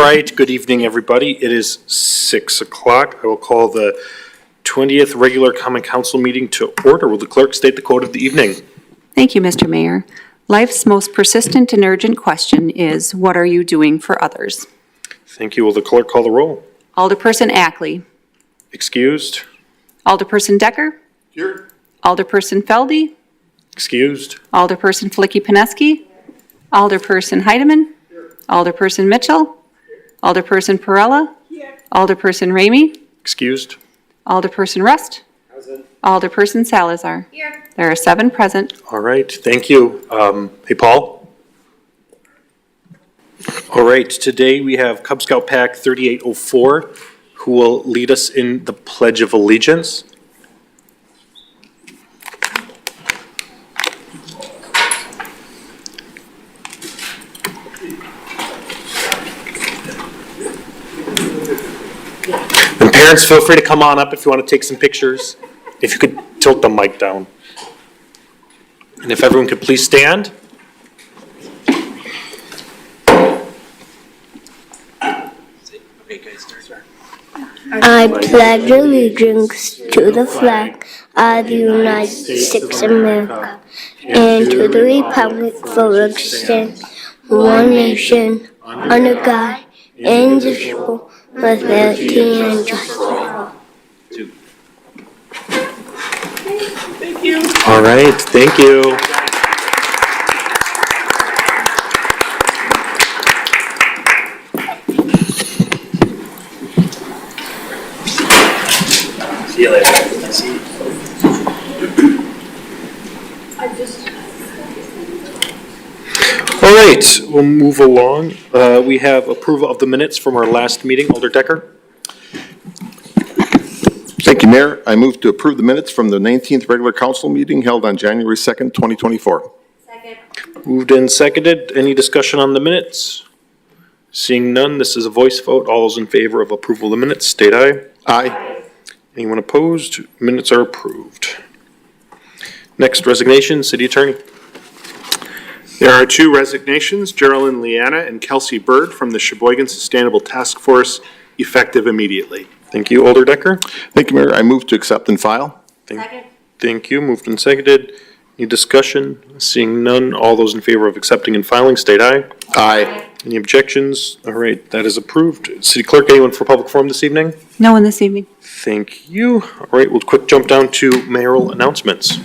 right, good evening, everybody. It is 6 o'clock. I will call the 20th regular Common Council meeting to order. Will the clerk state the quote of the evening? Thank you, Mr. Mayor. Life's most persistent and urgent question is, what are you doing for others? Thank you. Will the clerk call the roll? Alderperson Ackley. Excused? Alderperson Decker. Here. Alderperson Feldy. Excused? Alderperson Flicky-Pineski. Alderperson Heidemann. Alderperson Mitchell. Alderperson Perella. Alderperson Ramey. Excused? Alderperson Rust. Alderperson Salazar. Here. There are 7 present. All right, thank you. Hey, Paul? All right, today we have Cub Scout Pack 3804, who will lead us in the Pledge of Allegiance. And parents, feel free to come on up if you want to take some pictures. If you could tilt the mic down. And if everyone could please stand. I pledge allegiance to the flag of the United States of America and to the republic for which it stands, one nation, under God, indivisible, with liberty and justice for all. All right, thank you. See you later. I see you. All right, we'll move along. We have approval of the minutes from our last meeting. Alder Decker? Thank you, Mayor. I move to approve the minutes from the 19th regular council meeting held on January 2nd, 2024. Second. Moved and seconded. Any discussion on the minutes? Seeing none, this is a voice vote. All those in favor of approval of the minutes, state aye. Aye. Anyone opposed? Minutes are approved. Next, resignation, City Attorney. There are 2 resignations, Geraldine Leanna and Kelsey Bird from the Sheboygan Sustainable Task Force, effective immediately. Thank you. Alder Decker? Thank you, Mayor. I move to accept and file. Thank you. Moved and seconded. Any discussion? Seeing none, all those in favor of accepting and filing, state aye. Aye. Any objections? All right, that is approved. City Clerk, anyone for public forum this evening? No one this evening. Thank you. All right, we'll quick jump down to mayoral announcements.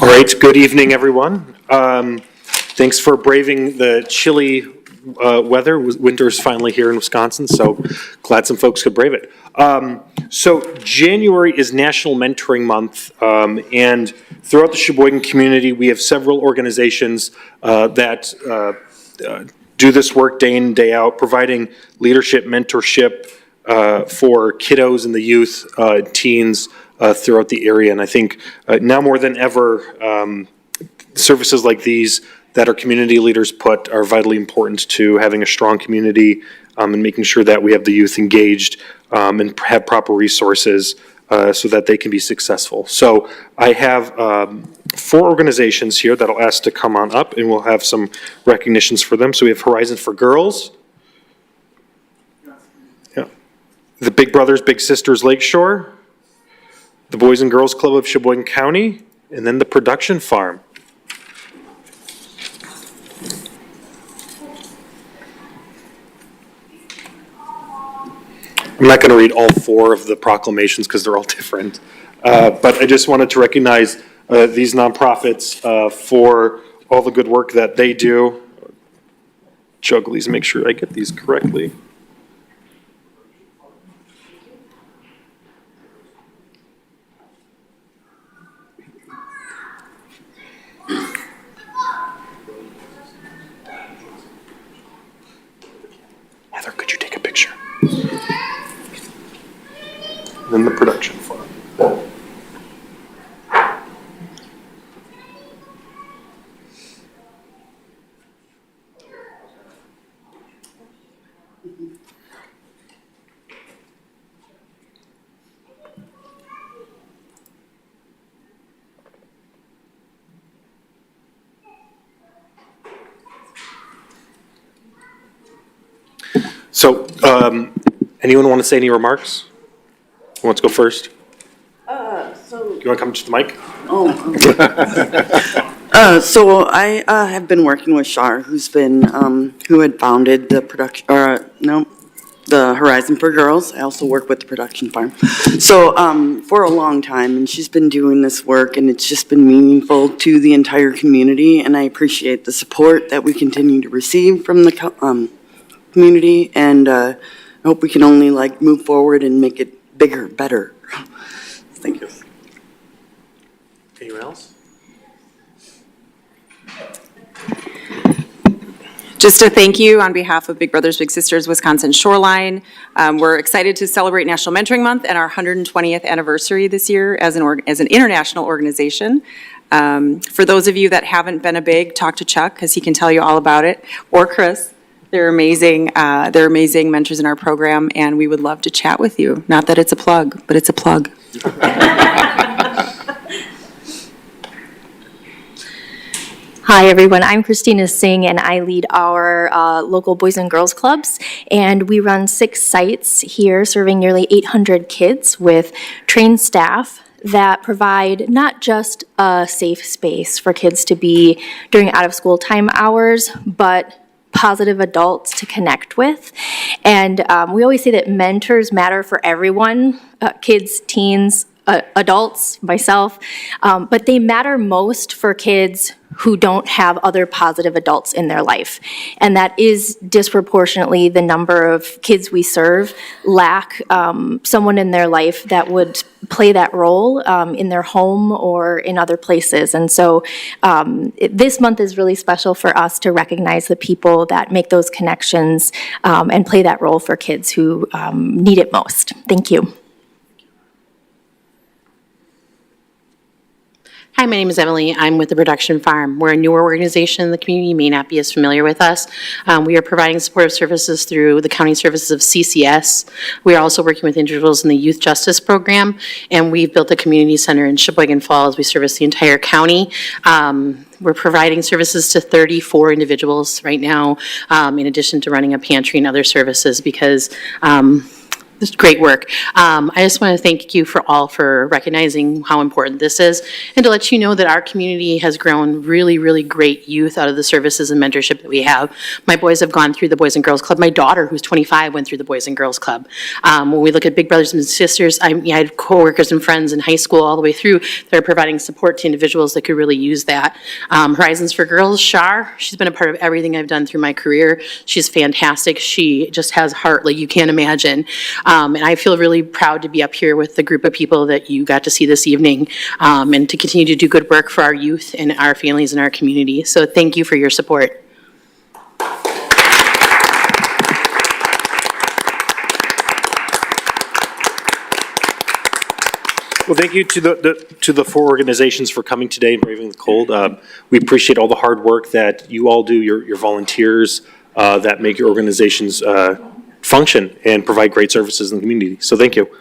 All right, good evening, everyone. Thanks for braving the chilly weather. Winter is finally here in Wisconsin, so glad some folks could brave it. So January is National Mentoring Month, and throughout the Sheboygan community, we have several organizations that do this work day in and day out, providing leadership, mentorship for kiddos and the youth, teens throughout the area. And I think now more than ever, services like these that our community leaders put are vitally important to having a strong community and making sure that we have the youth engaged and have proper resources so that they can be successful. So I have 4 organizations here that I'll ask to come on up, and we'll have some recognitions for them. So we have Horizon for Girls, the Big Brothers Big Sisters Lakeshore, the Boys and Girls Club of Sheboygan County, and then the Production Farm. I'm not going to read all 4 of the proclamations because they're all different, but I just wanted to recognize these nonprofits for all the good work that they do. Juggle these, make sure I get these correctly. Heather, could you take a picture? And then the Production Farm. So, anyone want to say any remarks? Who wants to go first? You want to come to the mic? So I have been working with Shar, who had founded the the Horizon for Girls. I also work with the production farm. So for a long time, and she's been doing this work, and it's just been meaningful to the entire community, and I appreciate the support that we continue to receive from the community, and I hope we can only move forward and make it bigger, better. Thank you. Anyone else? Just a thank you on behalf of Big Brothers Big Sisters Wisconsin Shoreline. We're excited to celebrate National Mentoring Month and our 120th anniversary this year as an international organization. For those of you that haven't been a big, talk to Chuck because he can tell you all about it, or Chris. They're amazing. They're amazing mentors in our program, and we would love to chat with you. Not that it's a plug, but it's a plug. Hi, everyone. I'm Christina Singh, and I lead our local Boys and Girls Clubs. And we run 6 sites here, serving nearly 800 kids with trained staff that provide not just a safe space for kids to be during out-of-school time hours, but positive adults to connect with. And we always say that mentors matter for everyone, kids, teens, adults, myself, but they matter most for kids who don't have other positive adults in their life. And that is disproportionately the number of kids we serve lack someone in their life that would play that role in their home or in other places. And so this month is really special for us to recognize the people that make those connections and play that role for kids who need it most. Thank you. Hi, my name is Emily. I'm with the Production Farm. We're a newer organization in the community. You may not be as familiar with us. We are providing supportive services through the county services of CCS. We are also working with individuals in the Youth Justice Program, and we've built a community center in Sheboygan Falls. We service the entire county. We're providing services to 34 individuals right now, in addition to running a pantry and other services because it's great work. I just want to thank you for recognizing how important this is and to let you know that our community has grown really, really great youth out of the services and mentorship that we have. My boys have gone through the Boys and Girls Club. My daughter, who's 25, went through the Boys and Girls Club. When we look at Big Brothers and Sisters, I had coworkers and friends in high school all the way through that are providing support to individuals that could really use that. Horizons for Girls, Shar, she's been a part of everything I've done through my career. She's fantastic. She just has heart like you can't imagine. And I feel really proud to be up here with the group of people that you got to see this evening and to continue to do good work for our youth and our families and our community. So thank you for your support. Well, thank you to the 4 organizations for coming today and braving the cold. We appreciate all the hard work that you all do, your volunteers that make your organizations function and provide great services in the community. So thank you.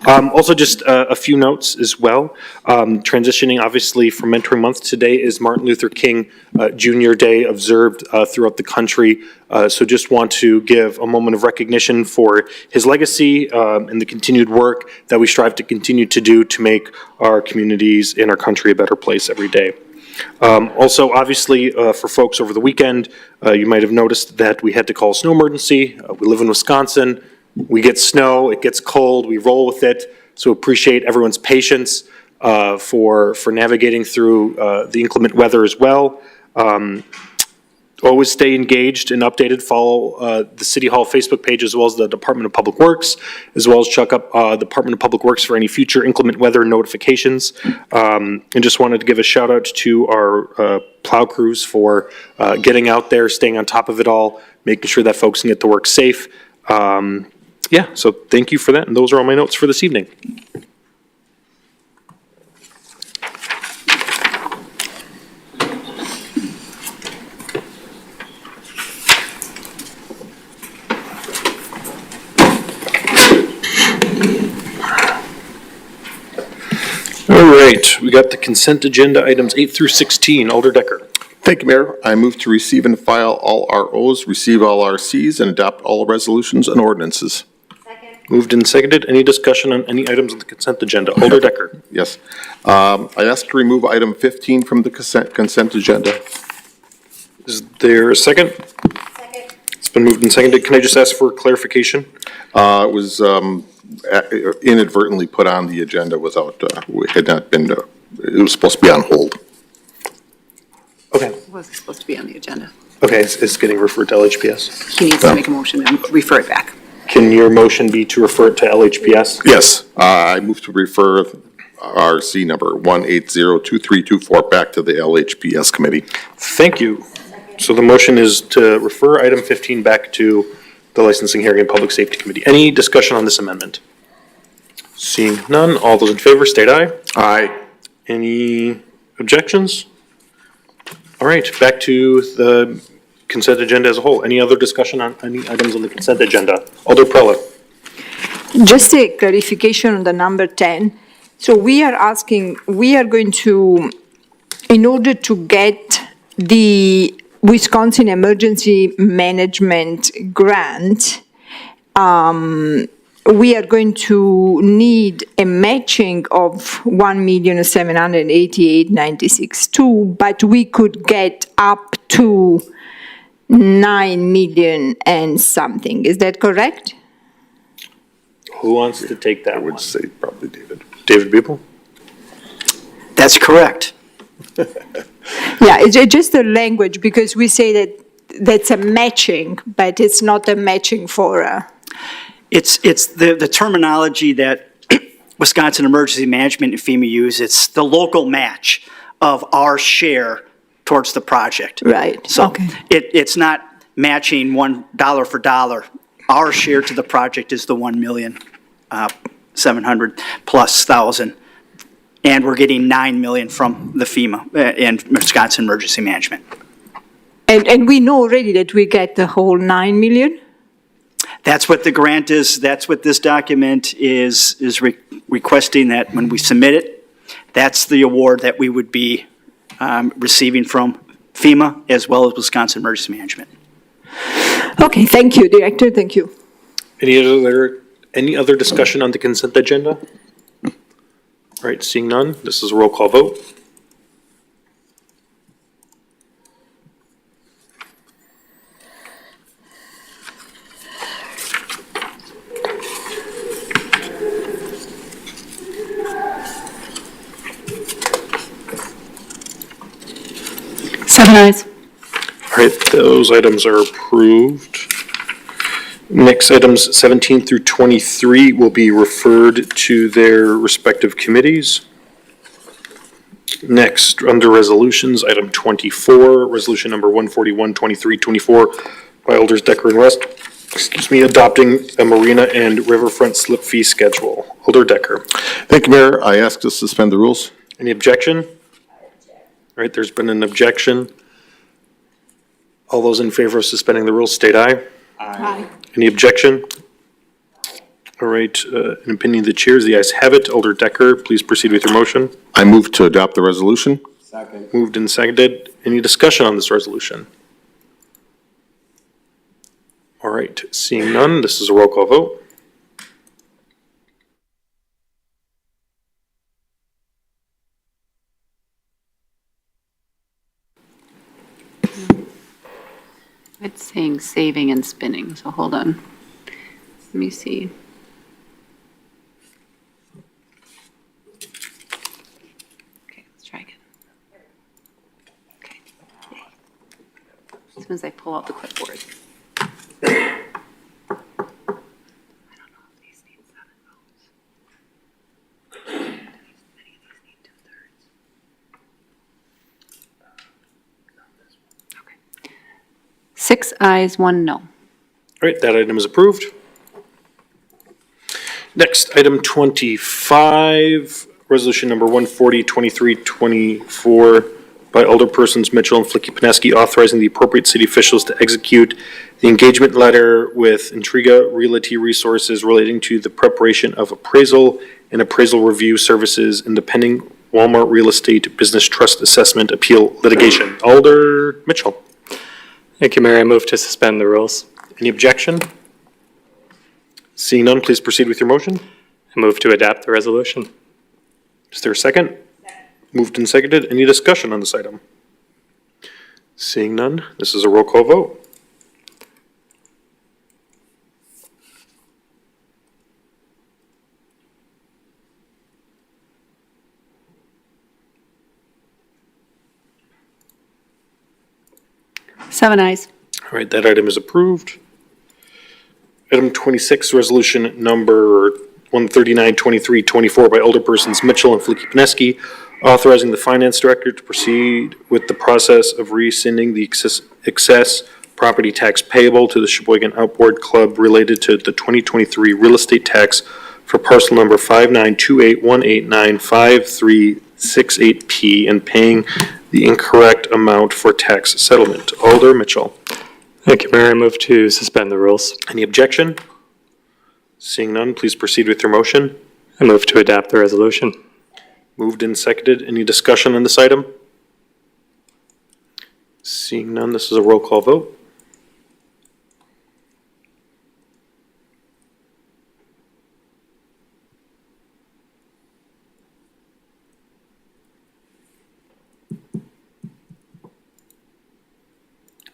Also, just a few notes as well. Transitioning, obviously, from Mentoring Month, today is Martin Luther King Jr. Day observed throughout the country. So just want to give a moment of recognition for his legacy and the continued work that we strive to continue to do to make our communities and our country a better place every day. Also, obviously, for folks over the weekend, you might have noticed that we had to call a snow emergency. We live in Wisconsin. We get snow, it gets cold, we roll with it. So appreciate everyone's patience for navigating through the inclement weather as well. Always stay engaged and updated. Follow the City Hall Facebook page as well as the Department of Public Works, as well as check up the Department of Public Works for any future inclement weather notifications. And just wanted to give a shout out to our plow crews for getting out there, staying on top of it all, making sure that folks can get to work safe. Yeah, so thank you for that. And those are all my notes for this evening. All right, we got the consent agenda items 8 through 16. Alder Decker. Thank you, Mayor. I move to receive and file all ROs, receive all RCs, and adopt all resolutions and ordinances. Moved and seconded. Any discussion on any items on the consent agenda? Alder Decker. Yes. I ask to remove item 15 from the consent agenda. Is there a second? Second. It's been moved and seconded. Can I just ask for clarification? It was inadvertently put on the agenda without, it had not been, it was supposed to be on hold. Okay. It wasn't supposed to be on the agenda. Okay, it's getting referred to LHPS. He needs to make a motion and refer it back. Can your motion be to refer it to LHPS? Yes, I move to refer RC number 1802324 back to the LHPS committee. Thank you. So the motion is to refer item 15 back to the Licensing, Hearing, and Public Safety Committee. Any discussion on this amendment? Seeing none, all those in favor state aye. Aye. Any objections? All right, back to the consent agenda as a whole. Any other discussion on any items on the consent agenda? Alder Prella. Just a clarification on the number 10. So we are going to, in order to get the Wisconsin Emergency Management Grant, we are going to need a matching of $1,788,962, but we could get up to 9 million and something. Is that correct? Who wants to take that I one? would say probably David. David Beeple? That's correct. Yeah, it's just the language, because we say that that's a matching, but it's not a matching for It's the terminology that Wisconsin Emergency Management and FEMA use. It's the local match of our share towards the project. right. So Okay. it's not matching $1 for dollar. Our share to the project is the 1,700,000 plus thousand. And we're getting 9 million from the FEMA and Wisconsin Emergency Management. And we know already that we get the whole 9 million? That's what the grant is. That's what this document is requesting, that when we submit it, that's the award that we would be receiving from FEMA as well as Wisconsin Emergency Management. Okay, thank you, Director, thank you. Any other discussion on the consent agenda? All right, seeing none, this is a roll call vote. Seven ayes. All right, those items are approved. Next, items 17 through 23 will be referred to their respective committees. Next, under resolutions, item 24, resolution number 141-2324 by Alders Decker and West, adopting a marina and riverfront slip fee schedule. Alder Decker. Thank you, Mayor. I ask to suspend the rules. Any objection? All right, there's been an objection. All those in favor of suspending the rules state aye. Aye. Any objection? All right, in opinion of the chairs, the ayes have it. Alder Decker, please proceed with your motion. I move to adopt the resolution. Moved and seconded. Any discussion on this resolution? All right, seeing none, this is a roll call vote. It's saying saving and spinning, so hold on. Let me see. Okay, let's try again. Okay. As soon as I pull out the clipboard. I don't know if these need 7 votes. Many of these need 2/3. Okay. 6 ayes, 1 no. All right, that item is approved. Next, item 25, resolution number 140-2324 by Alderpersons Mitchell and Flicky-Paneski, authorizing the appropriate city officials to execute the engagement letter with Intriga Realty Resources relating to the preparation of appraisal and appraisal review services in the pending Walmart Real Estate Business Trust Assessment Appeal Litigation. Alder Mitchell. Thank you, Mayor. I move to suspend the rules. Any objection? Seeing none, please proceed with your motion. I move to adopt the resolution. Is there a second? Moved and seconded. Any discussion on this item? Seeing none, this is a roll call vote. Seven ayes. All right, that item is approved. Item 26, resolution number 139-23-24 by Alderpersons Mitchell and Flicky-Pineski, authorizing the finance director to proceed with the process of rescinding the excess property tax payable to the Sheboygan Outboard Club related to the 2023 real estate tax for parcel number 59281895368P and paying the incorrect amount for tax settlement. Alder Mitchell. Thank you, Mayor. I move to suspend the rules. Any objection? Seeing none, please proceed with your motion. I move to adopt the resolution. Moved and seconded. Any discussion on this item? Seeing none, this is a roll call vote.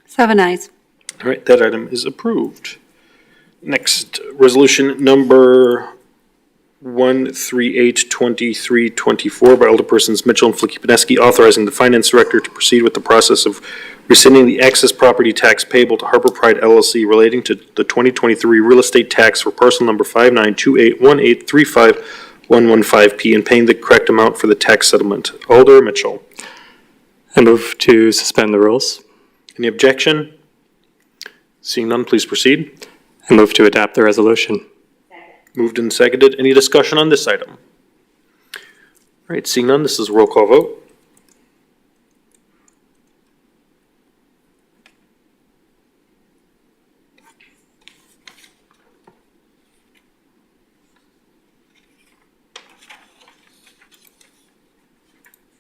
Seven ayes. All right, that item is approved. Next, resolution number 138-23-24 by Alderpersons Mitchell and Flicky-Pineski, authorizing the finance director to proceed with the process of rescinding the excess property tax payable to Harbor Pride LLC relating to the 2023 real estate tax for parcel number 59281835115P and paying the correct amount for the tax settlement. Alder Mitchell. I move to suspend the rules. Any objection? Seeing none, please proceed. I move to adopt the resolution. Moved and seconded. Any discussion on this item? All right, seeing none, this is a roll call vote.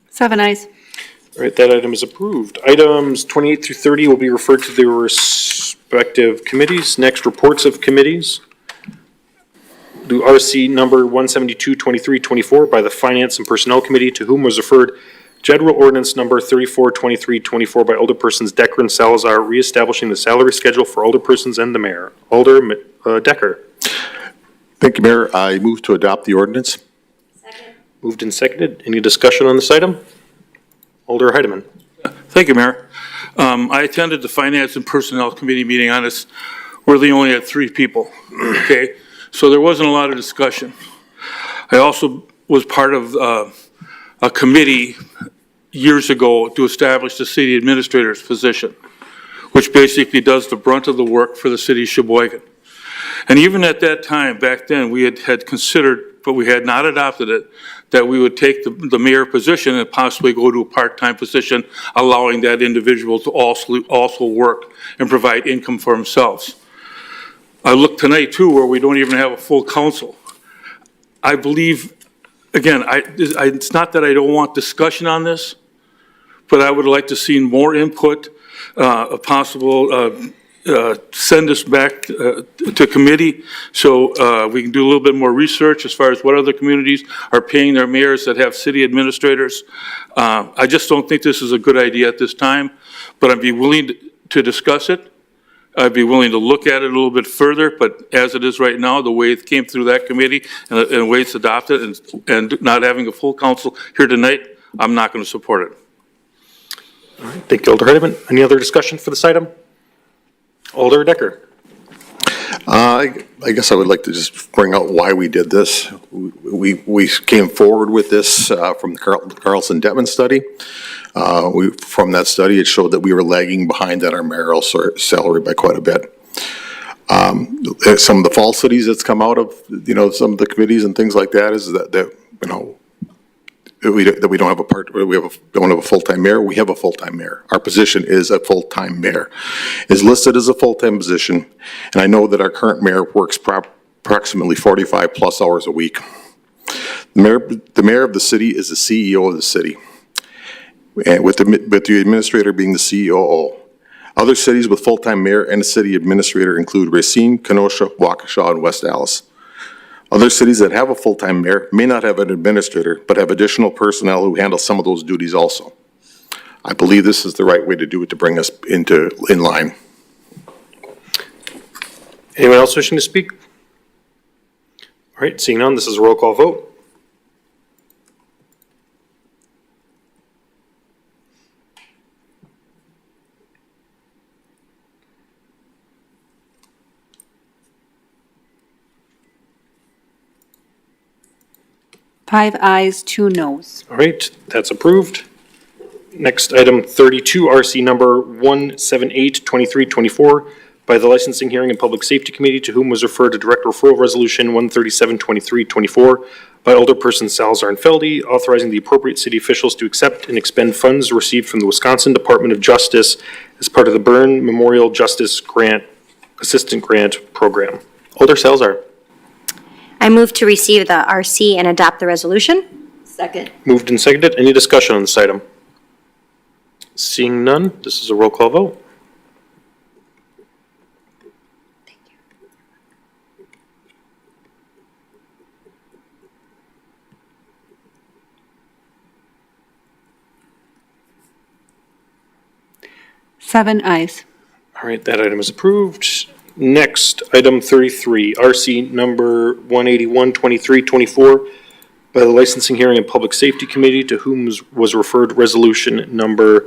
Seven ayes. All right, that item is approved. Items 28 through 30 will be referred to their respective committees. Next, reports of committees. Do RC number 172-23-24 by the Finance and Personnel Committee, to whom was referred General Ordinance number 34-23-24 by Alderpersons Decker and Salazar, reestablishing the salary schedule for alderpersons and the mayor. Alder Decker. Thank you, Mayor. I move to adopt the ordinance. Moved and seconded. Any discussion on this item? Alder Heidemann. Thank you, Mayor. I attended the Finance and Personnel Committee meeting on this, where they only had 3 people, okay? So there wasn't a lot of discussion. I also was part of a committee years ago to establish the city administrator's position, which basically does the brunt of the work for the city of Sheboygan. And even at that time, back then, we had considered, but we had not adopted it, that we would take the mayor position and possibly go to a part-time position, allowing that individual to also work and provide income for themselves. I look tonight too, where we don't even have a full council. I believe, again, it's not that I don't want discussion on this, but I would like to see more input, a possible send this back to committee so we can do a little bit more research as far as what other communities are paying their mayors that have city administrators. I just don't think this is a good idea at this time, but I'd be willing to discuss it. I'd be willing to look at it a little bit further, but as it is right now, the way it came through that committee and the way it's adopted and not having a full council here tonight, I'm not going to support it. All right, thank you, Alder Heidemann. Any other discussion for this item? Alder Decker. I guess I would like to just bring out why we did this. We came forward with this from the Carlson Detman study. From that study, it showed that we were lagging behind at our mayoral salary by quite a bit. Some of the falsities that's come out of, some of the committees and things like that is that we don't have don't have a full-time mayor. We have a full-time mayor. Our position is a full-time mayor. Is listed as a full-time position, and I know that our current mayor works approximately 45 plus hours a week. The mayor of the city is the CEO of the city, and with the administrator being the COO. Other cities with full-time mayor and a city administrator include Racine, Kenosha, Waukesha, and West Allis. Other cities that have a full-time mayor may not have an administrator, but have additional personnel who handle some of those duties also. I believe this is the right way to do it to bring us in line. Anyone else wishing to speak? All right, seeing none, this is a roll call vote. Five ayes, 2 noes. All right, that's approved. Next, item 32, RC number 1782324, by the Licensing Hearing and Public Safety Committee, to whom was referred a direct referral resolution 1372324 by Alderperson Salazar and Feldy, authorizing the appropriate city officials to accept and expend funds received from the Wisconsin Department of Justice as part of the Byrne Memorial Justice Grant Assistant Grant Program. Alder Salazar. I move to receive the RC and adopt the resolution. Second. Moved and seconded. Any discussion on this item? Seeing none, this is a roll call vote. Seven ayes. All right, that item is approved. Next, item 33, RC number 1812324, by the Licensing Hearing and Public Safety Committee, to whom was referred resolution number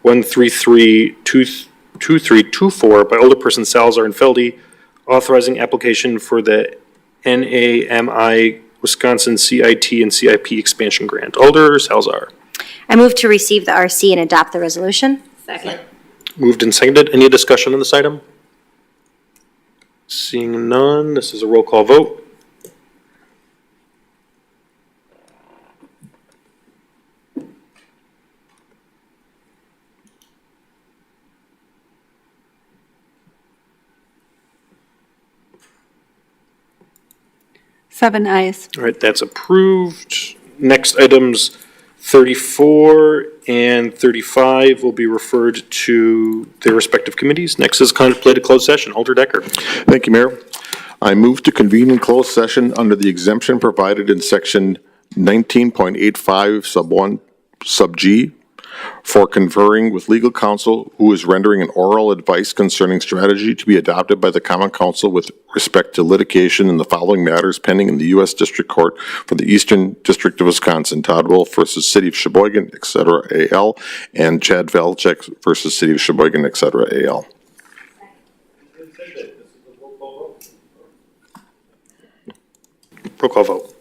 1332324 by Alderperson Salazar and Feldy, authorizing application for the NAMI Wisconsin CIT and CIP expansion grant. Alder Salazar. I move to receive the RC and adopt the resolution. Second. Moved and seconded. Any discussion on this item? Seeing none, this is a roll call vote. Seven ayes. All right, that's approved. Next items 34 and 35 will be referred to their respective committees. Next is contemplated closed session. Alder Decker. Thank you, Mayor. I move to convene in closed session under the exemption provided in section 19.85 sub 1 sub G for conferring with legal counsel who is rendering an oral advice concerning strategy to be adopted by the Common Council with respect to litigation in the following matters pending in the U.S. District Court for the Eastern District of Wisconsin, Todd Wolf versus City of Sheboygan, et cetera, AL, and Chad Valchek versus City of Sheboygan, et cetera, AL. Roll call vote.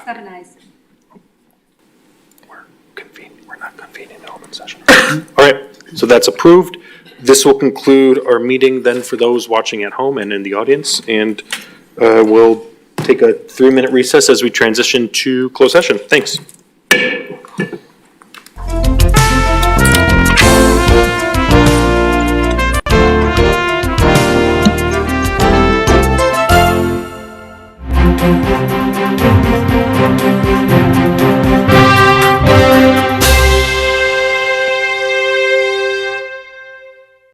Seven ayes. We're not convening an open session. All right, so that's approved. This will conclude our meeting then for those watching at home and in the audience, and we'll take a 3-minute recess as we transition to closed session. Thanks.